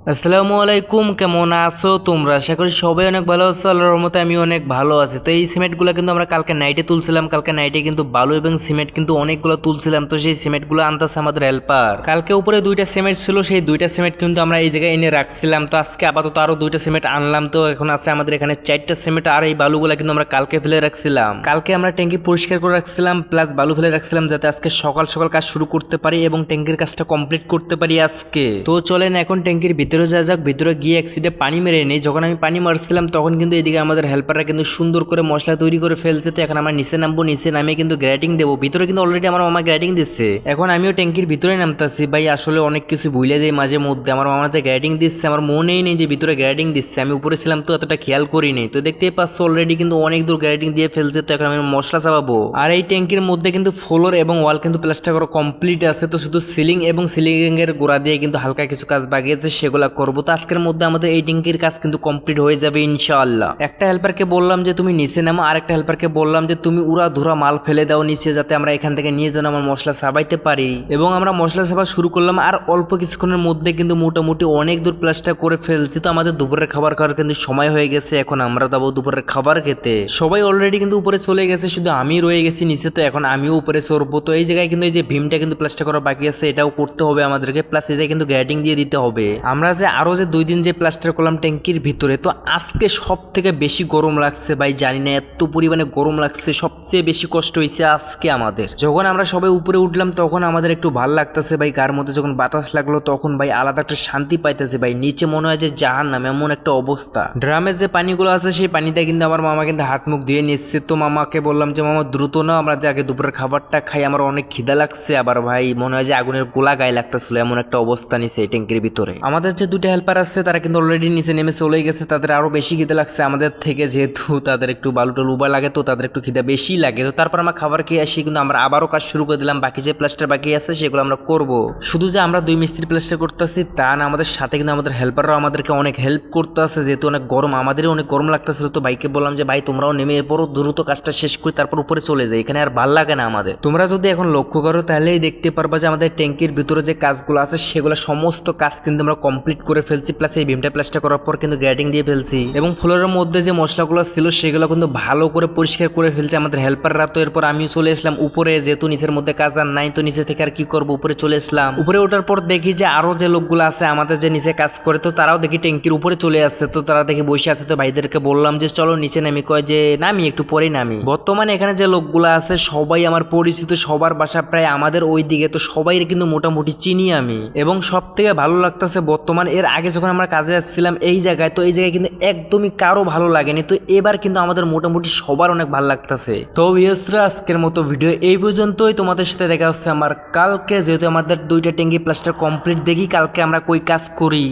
আসসালামু আলাইকুম, কেমন আছো তোমরা? আশা করি সবাই অনেক ভালো আছো। আল্লাহর রহমতে আমি অনেক ভালো আছি। তো এই সিমেন্টগুলো কিন্তু আমরা কালকে নাইটে তুলছিলাম। কালকে নাইটে কিন্তু বালু এবং সিমেন্ট কিন্তু অনেকগুলো তুলছিলাম। তো সেই সিমেন্টগুলো আনতেছে আমাদের হেল্পার। কালকে উপরে দুইটা সিমেন্ট ছিল, সেই দুইটা সিমেন্ট কিন্তু আমরা এই জায়গায় এনে রাখছিলাম। তো আজকে আপাতত আরো দুইটা সিমেন্ট আনলাম। তো এখন আছে আমাদের এখানে চারটা সিমেন্ট। আর এই বালুগুলা কিন্তু আমরা কালকে ফেলে রাখছিলাম। কালকে আমরা ট্যাঙ্কি পরিষ্কার করে রাখছিলাম, প্লাস বালু ফেলে রাখছিলাম যাতে আজকে সকাল সকাল কাজ শুরু করতে পারি এবং ট্যাঙ্কির কাজটা কমপ্লিট করতে পারি আজকে। তো চলেন এখন ট্যাঙ্কির ভিতরে যাওয়া যাক। ভিতরে গিয়ে এক সিটে পানি মেরে নেই। যখন আমি পানি মারছিলাম তখন কিন্তু এদিকে আমাদের হেল্পাররা কিন্তু সুন্দর করে মশলা তৈরি করে ফেলছে। তো এখন আমরা নিচে নামবো, নিচে নামে কিন্তু গ্রেটিং দেবো। ভিতরে কিন্তু অলরেডি আমার মামা গ্রেটিং দিচ্ছে। এখন আমিও ট্যাঙ্কির ভিতরে নামতাছি। ভাই আসলে অনেক কিছু ভুলে যাই মাঝে মধ্যে। আমার মামা যে গ্রেটিং দিচ্ছে আমার মনেই নেই যে ভিতরে গ্রেটিং দিচ্ছে। আমি উপরে ছিলাম তো এতটা খেয়াল করিনি। তো দেখতেই পাচ্ছ অলরেডি কিন্তু অনেক দূর গ্রেটিং দিয়ে ফেলছে। তো এখন আমি মশলা চাপাবো। আর এই ট্যাঙ্কির মধ্যে কিন্তু ফ্লোর এবং ওয়াল কিন্তু প্লাস্টার করা কমপ্লিট আছে। তো শুধু সিলিং এবং সিলিং এর গোড়া দিয়ে কিন্তু হালকা কিছু কাজ বাকি আছে, সেগুলো করবো। তো আজকের মধ্যে আমাদের এই ট্যাঙ্কির কাজ কিন্তু কমপ্লিট হয়ে যাবে ইনশাআল্লাহ। একটা হেল্পারকে বললাম যে তুমি নিচে নামো, আর একটা হেল্পারকে বললাম যে তুমি উড়া ধুরা মাল ফেলে দাও নিচে, যাতে আমরা এখান থেকে নিয়ে যেন আমার মশলা সাবাইতে পারি। এবং আমরা মশলা সাবা শুরু করলাম। আর অল্প কিছুক্ষণের মধ্যে কিন্তু মোটামুটি অনেক দূর প্লাস্টার করে ফেলছি। তো আমাদের দুপুরের খাবার খাওয়ার কিন্তু সময় হয়ে গেছে। এখন আমরা যাবো দুপুরের খাবার খেতে। সবাই অলরেডি কিন্তু উপরে চলে গেছে, শুধু আমি রয়ে গেছি নিচে। তো এখন আমিও উপরে চড়বো। তো এই জায়গায় কিন্তু এই যে ভীমটা কিন্তু প্লাস্টার করা বাকি আছে, এটাও করতে হবে আমাদেরকে। প্লাস এই জায়গায় কিন্তু গ্রেটিং দিয়ে দিতে হবে। আমরা যে আরো যে 2 দিন যে প্লাস্টার করলাম ট্যাঙ্কির ভিতরে, তো আজকে সব থেকে বেশি গরম লাগছে ভাই। জানি না এত পরিমাণে গরম লাগছে। সবচেয়ে বেশি কষ্ট হয়েছে আজকে আমাদের। যখন আমরা সবাই উপরে উঠলাম তখন আমাদের একটু ভাল লাগতেছে ভাই। গার মধ্যে যখন বাতাস লাগলো তখন ভাই আলাদা একটা শান্তি পাইতেছে ভাই। নিচে মনে হয় যে জাহান্নাম, এমন একটা অবস্থা। ড্রামের যে পানিগুলো আছে সেই পানিটা কিন্তু আমার মামা কিন্তু হাত মুখ ধুয়ে নিচ্ছে। তো মামাকে বললাম যে মামা দ্রুত না, আমরা যে আগে দুপুরের খাবারটা খাই, আমার অনেক খিদা লাগছে। আবার ভাই মনে হয় যে আগুনের গোলা গায়ে লাগতেছিল, এমন একটা অবস্থা নিচে এই ট্যাঙ্কির ভিতরে। আমাদের যে দুটো হেল্পার আছে তারা কিন্তু অলরেডি নিচে নেমে চলে গেছে। তাদের আরো বেশি খিদে লাগছে আমাদের থেকে, যেহেতু তাদের একটু বালু টালু উবা লাগে, তো তাদের একটু খিদে বেশি লাগে। তো তারপর আমরা খাবার খেয়ে আসি কিন্তু আমরা আবারও কাজ শুরু করে দিলাম। বাকি যে প্লাস্টার বাকি আছে সেগুলো আমরা করব। শুধু যে আমরা 2 মিস্ত্রি প্লাস্টার করতেছি তা না, আমাদের সাথে কিন্তু আমাদের হেল্পাররাও আমাদেরকে অনেক হেল্প করতেছে, যেহেতু অনেক গরম, আমাদেরও অনেক গরম লাগতেছিল। তো ভাইকে বললাম যে ভাই তোমরাও নেমে পড়ো, দ্রুত কাজটা শেষ করে তারপর উপরে চলে যাই, এখানে আর ভাল লাগে না আমাদের। তোমরা যদি এখন লক্ষ্য করো তাহলেই দেখতে পারবা যে আমাদের ট্যাঙ্কির ভিতরে যে কাজগুলো আছে সেগুলো সমস্ত কাজ কিন্তু আমরা কমপ্লিট করে ফেলছি। প্লাস এই ভীমটা প্লাস্টার করার পর কিন্তু গ্রেটিং দিয়ে ফেলছি এবং ফ্লোরের মধ্যে যে মশলাগুলো ছিল সেগুলো কিন্তু ভালো করে পরিষ্কার করে ফেলছে আমাদের হেল্পাররা। তো এরপর আমিও চলে আসলাম উপরে, যেহেতু নিচের মধ্যে কাজ আর নাই, তো নিচে থেকে আর কি করবো, উপরে চলে আসলাম। উপরে ওঠার পর দেখি যে আরো যে লোকগুলো আছে আমাদের যে নিচে কাজ করে, তো তারাও দেখি ট্যাঙ্কির উপরে চলে আসছে। তো তারা দেখি বসে আছে। তো ভাইদেরকে বললাম যে চলো নিচে নামি। কয় যে নামি, একটু পরে নামি। বর্তমানে এখানে যে লোকগুলো আছে সবাই আমার পরিচিত, সবার বাসা প্রায় আমাদের ওই দিকে। তো সবাই কিন্তু মোটামুটি চিনি আমি। এবং সব থেকে ভালো লাগতেছে বর্তমান, এর আগে যখন আমরা কাজে আসছিলাম এই জায়গায়, তো এই জায়গায় কিন্তু একদমই কারো ভালো লাগেনি। তো এবার কিন্তু আমাদের মোটামুটি সবার অনেক ভালো লাগতেছে। তো ভিউয়ার্সরা আজকের মতো ভিডিও এই পর্যন্তই। তোমাদের সাথে দেখা হচ্ছে আমার কালকে, যেহেতু আমাদের 2টা ট্যাঙ্কি প্লাস্টার কমপ্লিট। দেখি কালকে আমরা কই কাজ করি।